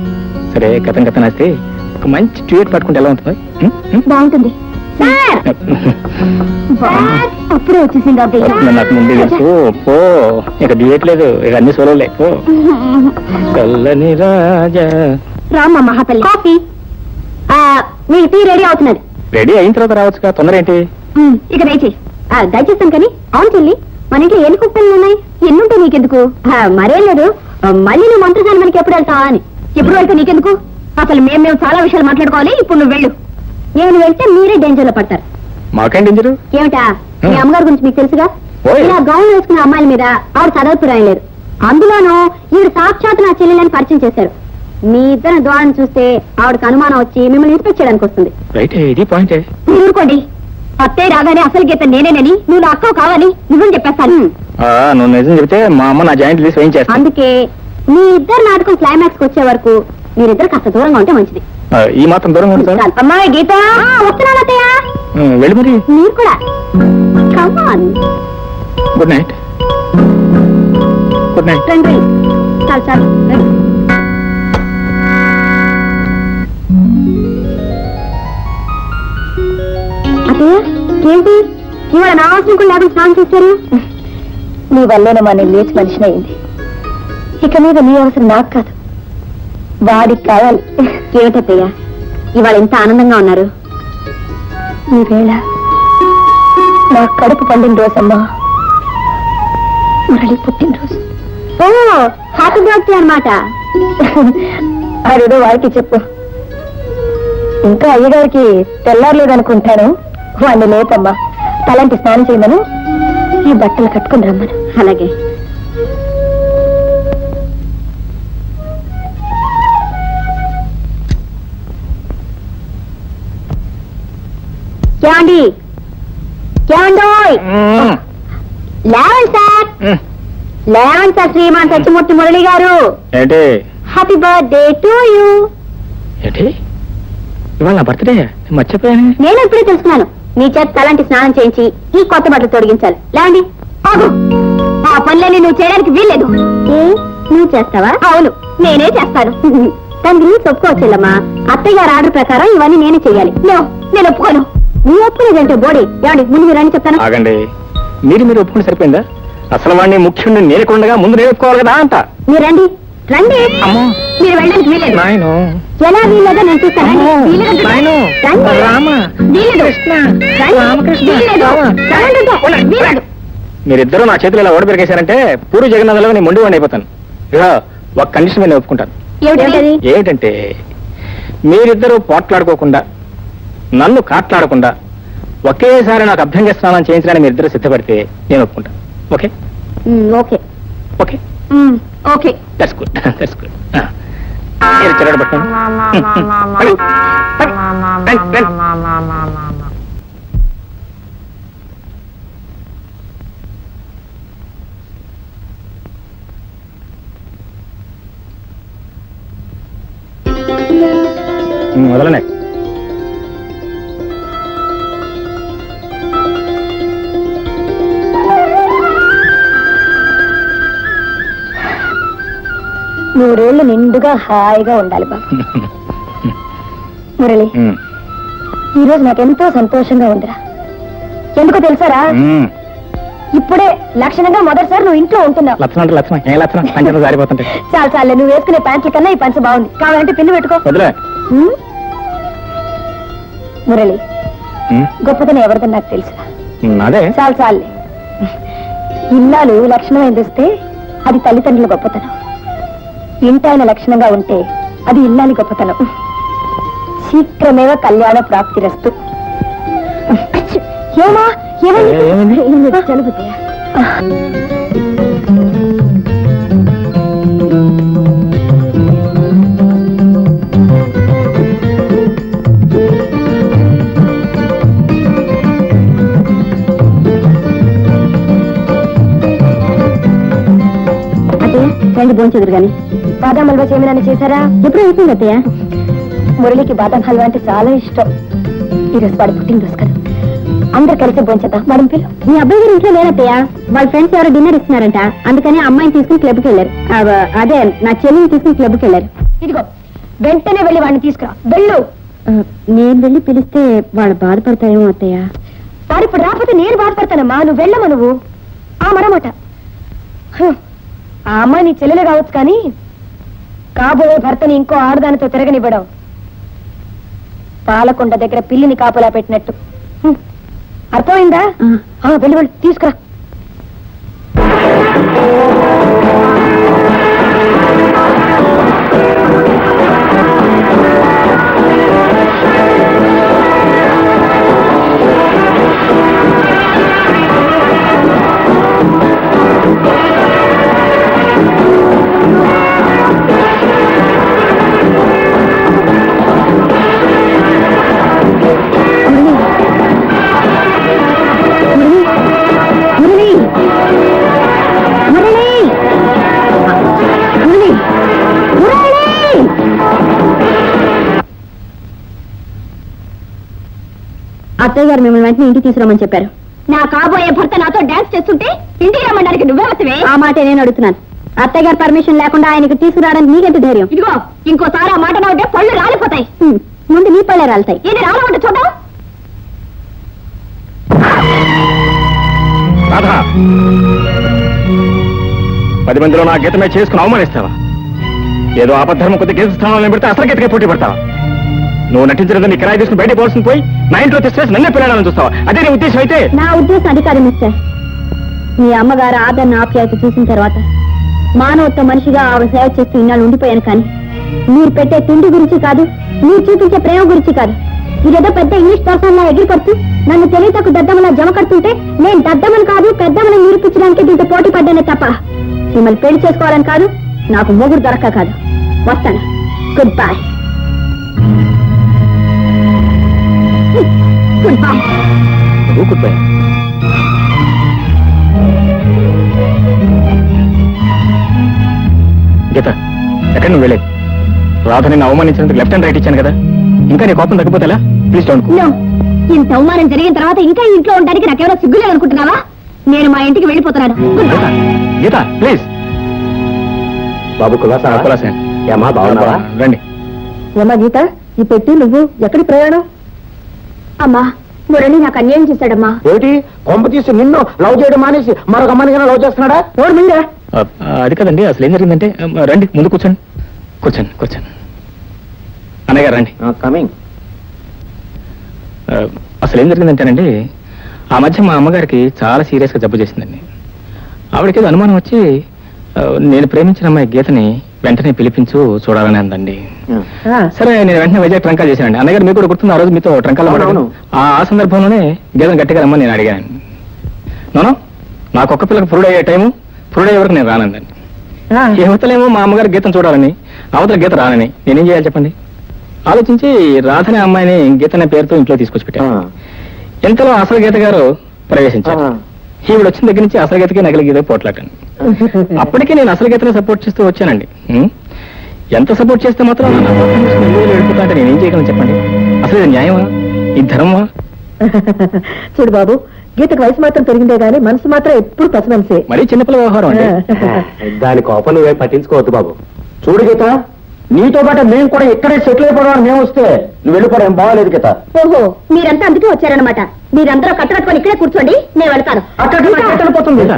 సరే, గతం నాస్తే ఒక మంచి ట్యూట్ పట్టుకుంటే ఎలా ఉంటుంది? బాగుంటుంది సార్. అప్పుడే వచ్చేసింది నాకు ముందు తెలుసు. పో, ఇక దియట్లేదు, ఇక అన్ని సోలోలే. పో చల్లని రాజా. రామ్మ మహాతల్లి, కాఫీ. మీ టీ రెడీ అవుతున్నది. రెడీ అయిన తర్వాత రావచ్చుగా, తొందర ఏంటి? ఇక దయచేయి. దయచేస్తాను కానీ, అవును చెల్లి, మన ఇంట్లో ఎన్ని కుక్కలు ఉన్నాయి? ఎన్నుంటాయి నీకెందుకు? మరేం లేదు, మళ్ళీ నువ్వు మంత్రసాని మనకి ఎప్పుడు వెళ్తావా అని. ఎప్పుడు వెళ్తా నీకెందుకు? అసలు మేము చాలా విషయాలు మాట్లాడుకోవాలి. ఇప్పుడు నువ్వు వెళ్ళు. నేను వెళ్తే మీరే డేంజర్ లో పడతారు. మాకేం డేంజరు? ఏమిటా, మీ అమ్మగారి గురించి మీకు తెలుసుగా. ఓయ్. ఇలా గౌన్ వేసుకున్న అమ్మాయిల మీద ఆవిడ చదవత్తు రాయలేరు. అందులోనూ ఈవిడ సాక్షాత్ నా చెల్లెలని పరిచయం చేశారు. మీ ఇద్దరు ద్వారాన్ని చూస్తే ఆవిడకి అనుమానం వచ్చి మిమ్మల్ని ఇన్స్పెక్ట్ చేయడానికి వస్తుంది. రైట్, ఇది పాయింటే. మీరు ఊరుకోండి. అత్తయ్య రాగానే అసలు గీత నేనేనని, నువ్వు నా అక్కవు కావాలి, నిజం చెప్పేస్తాను. నువ్వు నిజం చెప్తే మా అమ్మ నా జాయింట్ తీసి వేయించేస్తా. అందుకే మీ ఇద్దరు నాటకం క్లైమాక్స్ వచ్చే వరకు మీరిద్దరు కాస్త దూరంగా ఉంటే మంచిది. ఈ మాత్రం దూరంగా ఉంటుంది సార్. అమ్మాయి గీత, వస్తున్నాను అత్తయ్య. వెళ్ళి మరి. మీరు కూడా. Come on. Good night. Good night. రండి. చాలు చాలు రండి. అత్తయ్య, ఏంటి ఇవాళ నా అవసరం కూడా లేకుండా స్నానం చేశారు? నీ వల్లేనమ్మా నేను లేచి మనిషిని అయింది. ఇక మీద నీ అవసరం నాకు కాదు, వాడికి కావాలి. ఏమిటత్తయ్య ఇవాళ ఇంత ఆనందంగా ఉన్నారు? ఈ వేళ నా కడుపు పండిన రోజమ్మా, మురళి పుట్టినరోజు. ఓ, హ్యాపీ బర్త్డే అన్నమాట. అదేదో వాడికి చెప్పు. ఇంకా అయ్యగారికి తెల్లారలేదనుకుంటాను. వాడిని లేపమ్మా, తలంటి స్నానం చేయమను, ఈ బట్టలు కట్టుకుని రమ్మను. అలాగే. ఏమండి, ఏమండోయ్, లేవండి సార్, లేవండి సార్. శ్రీమాన్ సత్యమూర్తి మురళి గారు, ఏంటి హ్యాపీ బర్త్డే టు యూ. ఏంటి ఇవాళ నా బర్త్డే? మర్చిపోయాను. నేను ఇప్పుడే తెలుసుకున్నాను. మీ చేత తలంటి స్నానం చేయించి ఈ కొత్త బట్టలు తొడిగించాలి. లేవండి. ఆగు, ఆ పనులన్నీ నువ్వు చేయడానికి వీల్లేదు. నువ్వు చేస్తావా? అవును, నేనే చేస్తాను. దాని గురించి ఒప్పుకోవచ్చులమ్మా. అత్తయ్య గారి ఆర్డర్ ప్రకారం ఇవన్నీ నేనే చెయ్యాలి. నేను ఒప్పుకోను. నీ ఒప్పుకోలేదంటే బోడీ. ఏమండి, ముందు మీరు అని చెప్తాను. ఆగండి, మీరు ఒప్పుకుంటే సరిపోయిందా? అసలు వాడిని ముఖ్యుడిని నేర్కొండగా ముందు నేను ఒప్పుకోవాలి కదా అంట. మీరు రండి, రండి. అమ్మో. మీరు వెళ్ళడానికి వీలేదు. నాయను, ఎలా వీలేదో నేను చూస్తాను. వీలేదు. నాయను, రండి. రామ, వీలేదు. కృష్ణ, రండి. రామకృష్ణ, వీలేదు. రామ. రండి. వీలేదు. మీరిద్దరూ నా చేతులు ఇలా ఓడబెరికేశారంటే పూరి జగన్నాథంలో నేను మొండి వాడిని అయిపోతాను. ఇక ఒక కండిషన్ మీద నేను ఒప్పుకుంటాను. ఏమిటది? ఏమిటంటే మీరిద్దరూ పోట్లాడుకోకుండా, నన్ను కాట్లాడకుండా ఒకేసారి నాకు అభ్యంగ స్నానం చేయించడానికి మీరిద్దరూ సిద్ధపడితే నేను ఒప్పుకుంటాను. Okay? Okay. Okay, okay. That's good, that's good. మీరు చెరడు పట్టుకోండి. మొదలనే నూరేళ్లు నిండుగా హాయిగా ఉండాలి బాబు. మురళి, ఈ రోజు నాకెంతో సంతోషంగా ఉందిరా. ఎందుకో తెలుసారా, ఇప్పుడే లక్షణంగా మొదటిసారి నువ్వు ఇంట్లో ఉంటున్నావు. లక్షణం అంటే లక్షణం ఏ లక్షణం పంచలు జారిపోతుంటే చాలు చాలే, నువ్వు వేసుకునే ప్యాంట్ల కన్నా ఈ పంచ బాగుంది. కావాలంటే పిన్ను పెట్టుకో. వదిలే. మురళి, గొప్పతనం ఎవరిదని నాకు తెలుసు. అదే చాలు చాలే. ఇల్లాలు లక్షణమైంది వస్తే అది తల్లిదండ్రుల గొప్పతనం. ఇంటాయన లక్షణంగా ఉంటే అది ఇల్లాలి గొప్పతనం. శీఘ్రమేవ కళ్యాణ ప్రాప్తిరస్తు. ఏమా ఏమైంది? చలుపుతాయా? రండి భోంచెదురు గాని. బాదాం హల్వా చేయమని చేశారా? ఎప్పుడు అయిపోయింది అత్తయ్య. మురళికి బాదాం హల్వా అంటే చాలా ఇష్టం. ఈరోజు వాడు పుట్టినరోజు కదా, అందరు కలిసి భోంచేద్దాం. మేడం పిల్ల, మీ అబ్బాయి గారు ఇంట్లో లేనత్తయ్య. వాళ్ళ ఫ్రెండ్స్ ఎవరో డిన్నర్ ఇస్తున్నారంట, అందుకని అమ్మాయిని తీసుకుని క్లబ్కి వెళ్ళారు. అదే నా చెల్లిని తీసుకుని క్లబ్కి వెళ్ళారు. ఇదిగో వెంటనే వెళ్ళి వాడిని తీసుకురా. వెళ్ళు. నేను వెళ్ళి పిలిస్తే వాళ్ళు బాధపడతాయేమో అత్తయ్య. వాడు ఇప్పుడు రాకపోతే నేను బాధపడతానమ్మా. నువ్వు వెళ్ళమ్మా. నువ్వు మరమాట ఆ అమ్మాయి నీ చెల్లెలే కావచ్చు, కానీ కాబోయే భర్తని ఇంకో ఆడదానితో తిరగనివ్వడం పాలకొండ దగ్గర పిల్లిని కాపలా పెట్టినట్టు. అర్థమైందా? వెళ్ళి వెళ్ళి తీసుకురా. అత్తయ్య గారు మిమ్మల్ని వెంటనే ఇంటికి తీసుకురామని చెప్పారు. నా కాబోయే భర్త నాతో డాన్స్ చేస్తుంటే ఇంటికి రమ్మడానికి నువ్వే ఆ మాట నేను అడుగుతున్నాను. అత్తయ్య గారు పర్మిషన్ లేకుండా ఆయనకి తీసుకురావడానికి నీకెంత ధైర్యం? ఇదిగో ఇంకోసారి ఆ మాట ఉంటే పళ్ళు రాలిపోతాయి. ముందు నీ పళ్ళే రాలుతాయి. ఇది రాలమంటే చూద్దాం. రాధా, 10 మందిలో నా గీతమే చేసుకుని అవమానిస్తావా? ఏదో ఆపద్ధర్మం కొద్ది గీత స్థానంలో పెడితే అసలు గీతకే పోటీ పడతావా? నువ్వు నటించడం నీ కిరాయి తీసుకుని బయట పోవాల్సింది పోయి నా ఇంట్లో తెచ్చేసి నన్నే పిల్లడాలని చూస్తావా? అదే నీ ఉద్దేశం అయితే? నా ఉద్దేశం అది కాదు మిస్టర్. మీ అమ్మగారు ఆదరణ ఆప్యాయత చూసిన తర్వాత మానవత్వ మనిషిగా ఆవిడ సేవ చేస్తూ ఇన్నాళ్ళు ఉండిపోయాను. కానీ మీరు పెట్టే తిండి గురించి కాదు, మీరు చూపించే ప్రేమ గురించి కాదు. ఇదేదో పెద్ద ఇంగ్లీష్ పర్సన్లా ఎగిరిపడుతూ నన్ను తెలియటకు దద్దమలా జమ కడుతుంటే నేను దద్దమని కాదు పెద్దమని నిరూపించడానికి దీంతో పోటీ పడ్డానే తప్ప మిమ్మల్ని పెళ్లి చేసుకోవాలని కాదు, నాకు మొగుడు దొరక్క కాదు. వస్తాను. Good bye. Good bye. Good bye. Geetha, ఎక్కడ నువ్వు వెళ్ళేది? రాధని అవమానించినందుకు లెఫ్ట్ అండ్ రైట్ ఇచ్చాను కదా, ఇంకా నీ కోపం తగ్గిపోతేలా? Please don't go. ఇంత అవమానం జరిగిన తర్వాత ఇంకా ఇంట్లో ఉండడానికి నాకెవరో సిగ్గులేదు అనుకుంటున్నావా? నేను మా ఇంటికి వెళ్ళిపోతున్నాను. గీత ప్లీజ్. బాబు కులాసా ఏమా బాగున్నావా? రండి. ఏమా గీత, ఈ పెట్టి నువ్వు ఎక్కడి ప్రయాణం? అమ్మా, మురళి నాకు అన్యాయం చేశాడమ్మా. ఏమిటి కొంప తీసి నిన్ను లవ్ చేయడం మానేసి మరొక అమ్మాయిని లవ్ చేస్తున్నాడా? ఓడి మింగా. అది కదండి, అసలు ఏం జరిగిందంటే, రండి ముందు కూర్చోండి. కూర్చోండి కూర్చోండి. అన్నయ్య గారు రండి. కమింగ్. అసలు ఏం జరిగిందంటేనండి, ఆ మధ్య మా అమ్మగారికి చాలా సీరియస్గా జబ్బు చేసిందండి. ఆవిడకి ఏదో అనుమానం వచ్చి నేను ప్రేమించిన అమ్మాయి గీతని వెంటనే పిలిపించు చూడాలని అందండి. సరే నేను వెంటనే వైజాగ్ ట్రంకాలు చేశానండి. అన్నగారు మీకు కూడా గుర్తుంది, ఆ రోజు మీతో ట్రంకాలు ఆ సందర్భంలోనే గీతను గట్టిగా రమ్మని నేను అడిగాను. నోనో, నాకు ఒక్క పిల్లకి పురుడు అయ్యే టైము, పురుడు అయ్యే వరకు నేను రానందండి. యువతలేమో మా అమ్మగారు గీతను చూడాలని, అవతల గీత రానని. నేనేం చేయాలి చెప్పండి? ఆలోచించి రాధనే అమ్మాయిని గీత అనే పేరుతో ఇంట్లో తీసుకొచ్చి పెట్టాను. ఎంతలో అసలు గీత గారు ప్రవేశించారు. ఈవిడ వచ్చిన దగ్గర నుంచి అసలు గీతకి నగలి గీత పోట్లాటండి. అప్పటికే నేను అసలు గీతనే సపోర్ట్ చేస్తూ వచ్చానండి. ఎంత సపోర్ట్ చేస్తే మాత్రం నా పక్కన కూర్చుని ఇల్లు వెళ్ళిపోతా అంటే నేనేం చేయగలను చెప్పండి? అసలు ఇది న్యాయమా? ఇది ధర్మమా? చూడు బాబు, గీతకు వయసు మాత్రం పెరిగిందే గానీ మనసు మాత్రం ఎప్పుడు పసిమనిసే. మరీ చిన్నపిల్ల వ్యవహారం అండి. దాని కోపం నువ్వే పట్టించుకోవద్దు బాబు. చూడు గీత, నీతో పాటు మేము కూడా ఇక్కడే సెటిల్ అయిపోవడం మేము వస్తే నువ్వు వెళ్ళిపోవడం ఏం బాగాలేదు గీత. ఓహో, మీరంతా అందుకే వచ్చారనమాట. మీరందరూ కట్టుకట్టుకొని ఇక్కడే కూర్చోండి, నేను వెళ్తాను. అక్కడ పోతుంది గీత,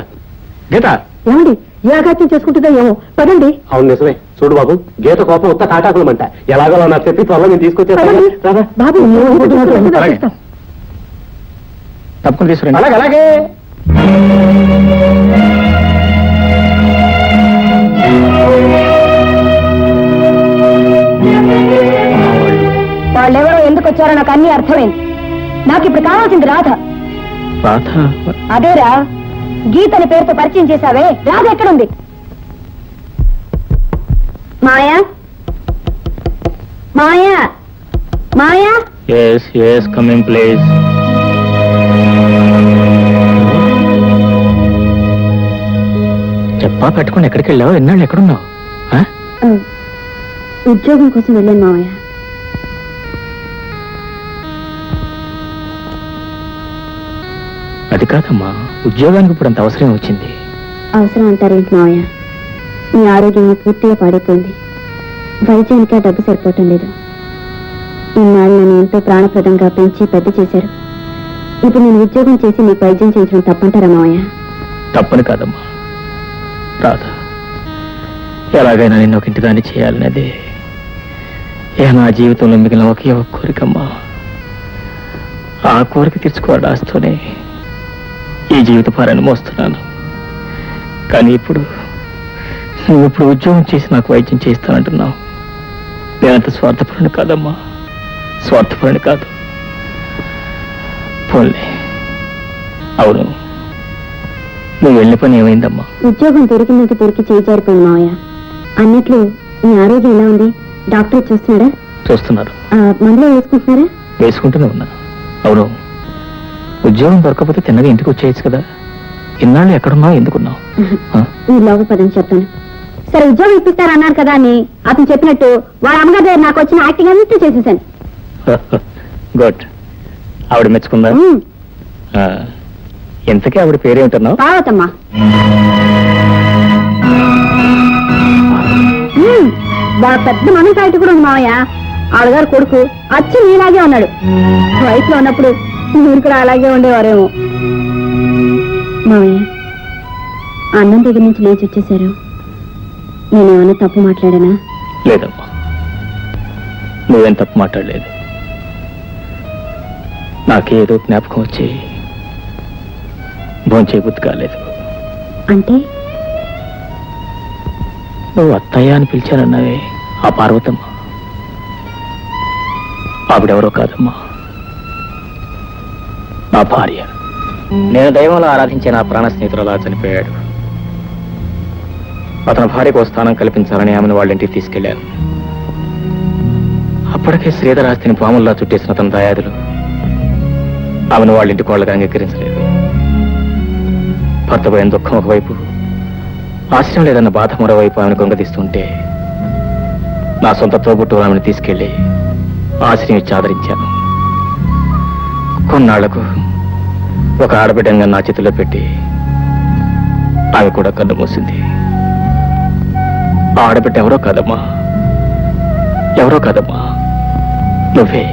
గీత, ఏమండి ఏ ఆఘాత్యం చేసుకుంటుందో ఏమో, పదండి. అవును నిజమే. చూడు బాబు, గీత కోపం ఉత్త తాటాకులమంట. ఎలాగో నాకు చెప్పి త్వరలో నేను పదండి. తీసుకొచ్చేస్తాను. బాబు అలాగే. తప్పకుండా తీసుకురండి. అలాగే అలాగే. వాళ్ళెవరో ఎందుకు వచ్చారో నాకు అన్ని అర్థమైంది. నాకు ఇప్పుడు కావాల్సింది రాధ. రాధ? అదేరా, గీతని పేరుతో పరిచయం చేశావే, రాధ ఎక్కడుంది? Maya, Maya, Maya. Yes yes, coming please. చెప్పా పెట్టుకుని ఎక్కడికి వెళ్ళావు? ఎన్నాళ్ళు ఎక్కడున్నావు? ఉద్యోగం కోసం వెళ్ళాను మావయ్య. అది కాదమ్మా, ఉద్యోగానికి ఇప్పుడు అంత అవసరం వచ్చింది. అవసరం అంటారేంటి మావయ్య? మీ ఆరోగ్యం పూర్తిగా పాడైపోయింది. వైద్యానికి డబ్బు సరిపోవటం లేదు. ఇన్నాళ్ళు నన్ను ఎంతో ప్రాణప్రదంగా పెంచి పెద్ద చేశారు. ఇప్పుడు నేను ఉద్యోగం చేసి మీకు వైద్యం చేయించడం తప్పంటారా మావయ్య? తప్పని కాదమ్మా రాధా, ఎలాగైనా నిన్ను ఒక ఇంటిదాన్ని చేయాలనేది నా జీవితంలో మిగిలిన ఒకే ఒక కోరికమ్మా. ఆ కోరిక తీర్చుకోవడం ఆస్తూనే ఈ జీవిత భారాన్ని మోస్తున్నాను. కానీ నువ్వు ఇప్పుడు ఉద్యోగం చేసి నాకు వైద్యం చేస్తానంటున్నావు. నేనంత స్వార్థపరుని కాదమ్మా, స్వార్థపరుని కాదు. పోన్లే. అవును, నువ్వు వెళ్ళిన పని ఏమైందమ్మా? ఉద్యోగం దొరికినట్టు దొరికి చేజారిపోయింది మావయ్య. అన్నిట్లు మీ ఆరోగ్యం ఎలా ఉంది? డాక్టర్ చూస్తున్నారా? చూస్తున్నారు. మందులో వేసుకుంటున్నారా? వేసుకుంటూనే ఉన్నా. అవును, ఉద్యోగం దొరకకపోతే తిన్నగా ఇంటికి వచ్చేయచ్చు కదా. ఇన్నాళ్ళు ఎక్కడున్నావు, ఎందుకున్నావు? ఈ లోగ పదని చెప్తాను. సరే, ఉద్యోగం ఇప్పిస్తారన్నారు కదా అని అతను చెప్పినట్టు వాళ్ళ అమ్మగారి దగ్గర నాకు వచ్చిన యాక్టింగ్ అంతా చేసేసాను. గుడ్. ఆవిడ మెచ్చుకుందా? ఎంతకీ ఆవిడ పేరేమిటన్నావు? పార్వతమ్మా. వాళ్ళ పెద్ద మనసు అయితే కూడా ఉంది మావయ్య. ఆవిడగారు కొడుకు అచ్చు నీలాగే ఉన్నాడు. వయసులో ఉన్నప్పుడు మీరు కూడా అలాగే ఉండేవారేమో. మావయ్య, అన్నం దగ్గర నుంచి లేచి వచ్చేసారు. నేనేమన్నా తప్పు మాట్లాడానా? లేదమ్మా, నువ్వేం తప్పు మాట్లాడలేదు. నాకేదో జ్ఞాపకం వచ్చి భోంచేయబుద్ధి కాలేదు. అంటే నువ్వు అత్తయ్య అని పిలిచానన్నావే, ఆ పార్వతమ్మ ఆవిడెవరో కాదమ్మా, నా భార్య. నేను దైవంలో ఆరాధించే నా ప్రాణ స్నేహితులు అలా చనిపోయాడు. అతని భార్యకు స్థానం కల్పించాలని ఆమెను వాళ్ళ ఇంటికి తీసుకెళ్లాను. అప్పటికే శ్రీధర్ ఆస్తిని పాముల్లా చుట్టేసిన తన దయాదులు ఆమెను వాళ్ళ ఇంటికి వాళ్ళగా అంగీకరించలేదు. భర్త పోయిన దుఃఖం ఒకవైపు, ఆశ్రయం లేదన్న బాధ మరోవైపు ఆమెను గొంగదీస్తుంటే నా సొంత తోబుట్టు ఆమెను తీసుకెళ్లి ఆశ్రయం ఇచ్చి ఆదరించాను. కొన్నాళ్లకు ఒక ఆడబిడ్డంగా నా చేతిలో పెట్టి ఆమె కూడా కన్ను మూసింది. ఆ ఆడబిడ్డ ఎవరో కాదమ్మా, నువ్వే.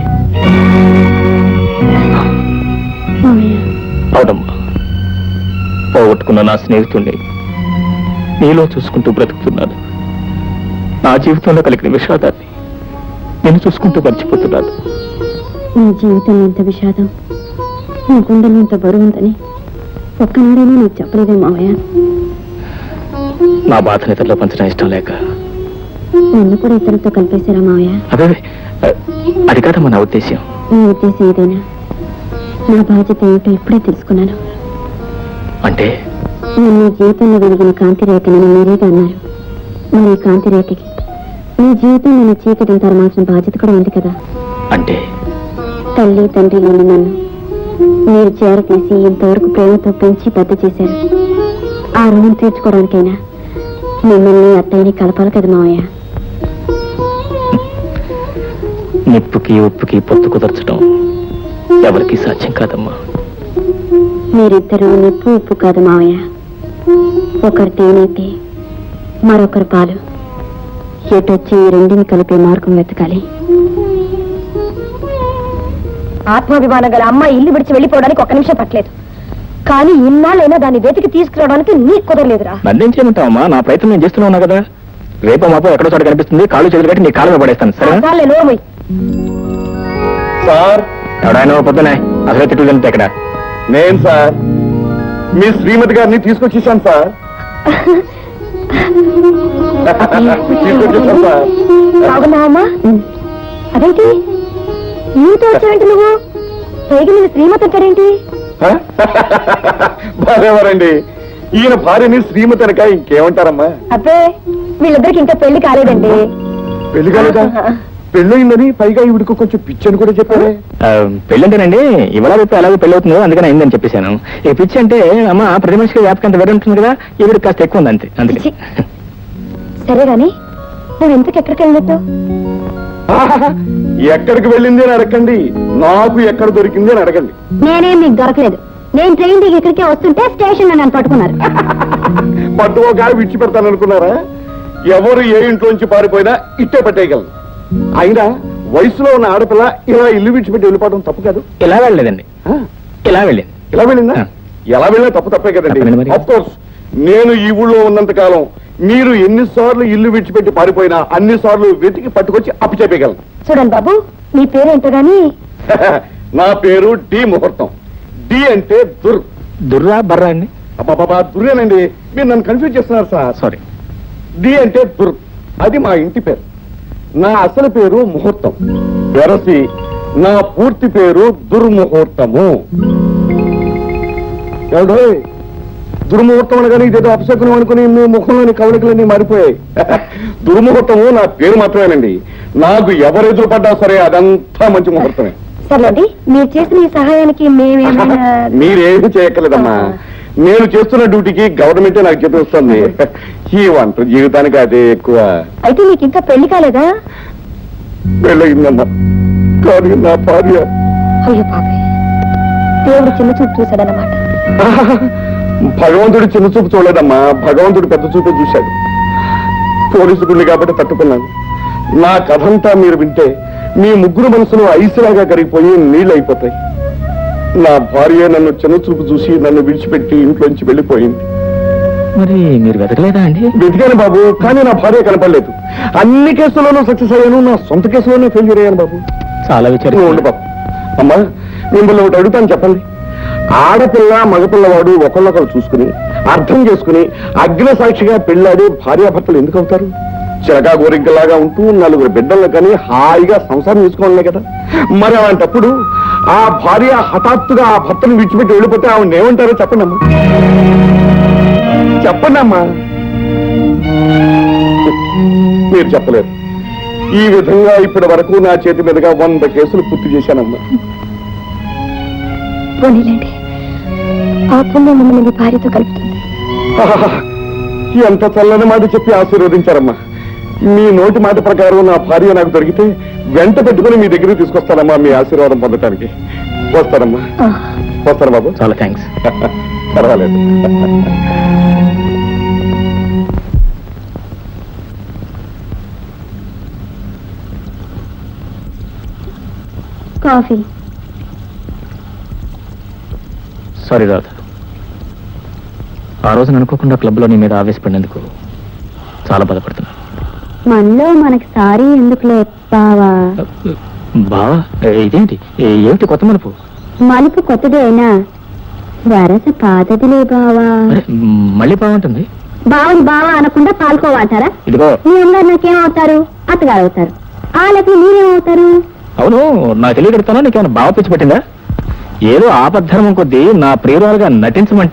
అవునమ్మా, పోగొట్టుకున్న నా స్నేహితుణ్ణి నీలో చూసుకుంటూ బ్రతుకుతున్నాను. నా జీవితంలో కలిగిన విషాదాన్ని నేను చూసుకుంటూ మర్చిపోతున్నాను. నీ జీవితంలో ఇంత విషాదం, నీ గుండెలో ఇంత బరువు ఉందని ఒక్కనాడైనా నాకు చెప్పలేదే మావయ్య. నా బాధని ఇతరులో పంచడం ఇష్టం లేక నన్ను కూడా ఇతరులతో కలిపేశారా మావయ్య? అదే, అది కాదమ్మా నా ఉద్దేశ్యం. నీ ఉద్దేశం ఏదైనా నా బాధ్యత ఏమిటో ఇప్పుడే తెలుసుకున్నాను. అంటే నేను జీవితంలో వెలిగిన కాంతి రేఖనని మీరేగా అన్నారు. మరి కాంతి రేఖకి నీ జీవితం నేను చీకటిని తరమాల్సిన బాధ్యత కూడా ఉంది కదా. అంటే తల్లి తండ్రి లేని నన్ను మీరు చేరతీసి ఇంతవరకు ప్రేమతో పెంచి పెద్ద చేశారు. ఆ రుణం తీర్చుకోవడానికైనా మిమ్మల్ని అత్తయ్యని కలపాలి కదా మావయ్య. నిప్పుకి ఉప్పుకి పొత్తు కుదర్చడం ఎవరికి సాధ్యం కాదమ్మా. మీరిద్దరూ నిప్పు ఉప్పు కాదు మావయ్య. ఒకరు తేనైతే మరొకరు పాలు. ఎటొచ్చి ఈ రెండిని కలిపే మార్గం వెతకాలి. ఆత్మాభిమానం గల అమ్మ ఇల్లు విడిచి వెళ్ళిపోవడానికి ఒక్క నిమిషం పట్టలేదు. కానీ ఇన్నాళ్ళైనా దాన్ని వెతికి తీసుకురావడానికి నీకు కుదరలేదురా. నన్నేం చేయమంటావమ్మా? నా ప్రయత్నం నేను చేస్తూనే ఉన్నా కదా. రేపో మాపో ఎక్కడో చోట కనిపిస్తుంది, కాళ్ళు చేతులు కట్టి నీ కాళ్ళ పడేస్తాను. సరే సార్, ఎవడైనా పొద్దునే అసలు తిట్లు తింటే ఎక్కడ? నేను సార్ మీ శ్రీమతి గారిని తీసుకొచ్చేసాను సార్. తీసుకొచ్చేసాను సార్. బాగున్నావమ్మా? అదేంటి నీతో వచ్చావేంటి నువ్వు? పైకి నేను శ్రీమతి అంటాడేంటి? బాగారండి, ఈయన భార్యని శ్రీమతి అనక ఇంకేమంటారమ్మా? అబ్బే, వీళ్ళిద్దరికి ఇంకా పెళ్లి కాలేదండి. పెళ్లి కాలేదా? పెళ్ళయిందని పైగా ఈవిడికి కొంచెం పిచ్చని కూడా చెప్పారే. పెళ్ళి అంటేనండి ఇవాళ రేపు ఎలాగో పెళ్ళి అవుతుందో అందుకని అయిందని చెప్పేశాను. ఈ పిచ్చి అంటే అమ్మ ప్రతి మనిషికి వ్యాపకం అంత వేరే ఉంటుంది కదా, ఈవిడికి కాస్త ఎక్కువ ఉంది అంతే. అందుకే సరే గాని నువ్వు ఎందుకు ఎక్కడికి వెళ్ళినట్టు? ఎక్కడికి వెళ్ళింది అని అడగండి, నాకు ఎక్కడ దొరికింది అని అడగండి. నేనేం మీకు దొరకలేదు. నేను ట్రైన్ దిగి ఇక్కడికే వస్తుంటే స్టేషన్ లో నన్ను పట్టుకున్నారు. పట్టుకోగా విడిచిపెడతాను అనుకున్నారా? ఎవరు ఏ ఇంట్లోంచి పారిపోయినా ఇట్టే పట్టేయగలను. అయినా వయసులో ఉన్న ఆడపిల్ల ఇలా ఇల్లు విడిచిపెట్టి వెళ్ళిపోవడం తప్పు కాదు. ఇలా వెళ్ళలేదండి, ఇలా వెళ్ళింది. ఇలా వెళ్ళిందా? ఆ. ఎలా వెళ్ళినా తప్పే తప్పేనండి కదండి. మరి. ఆఫ్ కోర్స్ నేను ఈ ఊళ్ళో ఉన్నంత కాలం మీరు ఎన్నిసార్లు ఇల్లు విడిచిపెట్టి పారిపోయినా అన్నిసార్లు వెతికి పట్టుకొచ్చి అప్పు చెప్పగలను. చూడండి బాబు, మీ పేరేంటో గాని నా పేరు డి ముహూర్తం. డి అంటే దుర్రా బర్రా అండి? అబ్బాబా దుర్రేనండి, మీరు నన్ను కన్ఫ్యూజ్ చేస్తున్నారు సార్. సారీ. డి అంటే అది మా ఇంటి పేరు. నా అసలు పేరు ముహూర్తం. వెరసి నా పూర్తి పేరు దుర్ముహూర్తము. ఎవడోయ్, దుర్ముహూర్తం అనగానే ఇదేదో అపశకునం అనుకుని మీ ముఖంలోని కవలికలన్నీ మారిపోయాయి. దుర్ముహూర్తము నా పేరు మాత్రమేనండి. నాకు ఎవరు ఎదురు పడ్డా సరే అదంతా మంచి ముహూర్తమే. సర్లేండి, మీరు చేసిన ఈ సహాయానికి మేమేమైనా మీరేమి చేయక్కర్లేదమ్మా. నేను చేస్తున్న డ్యూటీకి గవర్నమెంటే నాకు చెప్పిస్తుంది. ఈ వంట జీవితానికి అదే ఎక్కువ. అయితే మీకు ఇంకా పెళ్లి కాలేదా? పెళ్ళయిందమ్మా, కానీ నా భార్య అయ్యో పాపే, దేవుడు చిన్న చూపు చూశాడన్నమాట. భగవంతుడు చిన్న చూపు చూడలేదమ్మా, భగవంతుడు పెద్ద చూపే చూశాడు. పోలీసు గుండె కాబట్టి తట్టుకున్నాను. నా కథంతా మీరు వింటే మీ ముగ్గురు మనసులు ఐసులాగా కరిగిపోయి నీళ్ళు అయిపోతాయి. నా భార్య నన్ను చిన్న చూపు చూసి నన్ను విడిచిపెట్టి ఇంట్లోంచి వెళ్ళిపోయింది. మరి మీరు వెతకలేదా అండి? వెతికాను బాబు, కానీ నా భార్య కనపడలేదు. అన్ని కేసుల్లోనూ సక్సెస్ అయ్యాను, నా సొంత కేసులోనే ఫెయిల్యూర్ అయ్యాను బాబు. చాలా నువ్వు విచారం. ఉండు బాబు. అమ్మా, మిమ్మల్ని ఒకటి అడుగుతాను, చెప్పండి. ఆడపిల్ల మగపిల్లవాడు ఒకళ్ళొకరు చూసుకుని అర్థం చేసుకుని అగ్న సాక్షిగా పెళ్ళాడి భార్యాభర్తలు ఎందుకు అవుతారు? చిరకా గోరింకలాగా ఉంటూ నలుగురు బిడ్డలను కానీ హాయిగా సంసారం చేసుకోవాలనే కదా. మరి అలాంటప్పుడు ఆ భార్య హఠాత్తుగా ఆ భర్తను విడిచిపెట్టి వెళ్ళిపోతే ఆవిడ ఏమంటారో చెప్పండి అమ్మా. చెప్పండి అమ్మా. మీరు చెప్పలేరు. ఈ విధంగా ఇప్పటి వరకు నా చేతి మీదుగా 100 కేసులు పూర్తి చేశానమ్మా. పోనీలేండి, ఆ పుణ్యం మిమ్మల్ని మీ భార్యతో కలుపుతుంది. ఆహా, ఎంత చల్లని మాట చెప్పి ఆశీర్వదించారమ్మా. మీ నోటి మాట ప్రకారం నా భార్య నాకు దొరికితే వెంట పెట్టుకుని మీ దగ్గరికి తీసుకొస్తానమ్మా, మీ ఆశీర్వాదం పొందటానికి. వస్తానమ్మా. వస్తాను బాబు. చాలా థ్యాంక్స్. పర్వాలేదు. కాఫీ. సారీ రాధ, ఆ రోజున అనుకోకుండా క్లబ్లో నీ మీద ఆవేశపడినందుకు చాలా బాధపడుతున్నాను. మనలో మనకి సారీ ఎందుకులే బావా. బావా, ఇదేంటి? ఏమిటి కొత్త మలుపు? మలుపు కొత్తది అయినా వరస పాతదిలే బావా. అరే, మళ్ళీ బాగుంటుంది. బావని బావా అనకుండా పాల్కోవాటారా? ఇదిగో, మీ అందరు నాకేమవుతారు? అత్తగారు అవుతారు. ఆ లేకపోతే మీరేమవుతారు? అవును, నాకు తెలియగలుగుతానా? నీకేమైనా బావ పిచ్చి పట్టిందా? ఏదో ఆపద్ధర్మం కొద్దీ నా ప్రియురాలుగా నటించమంటే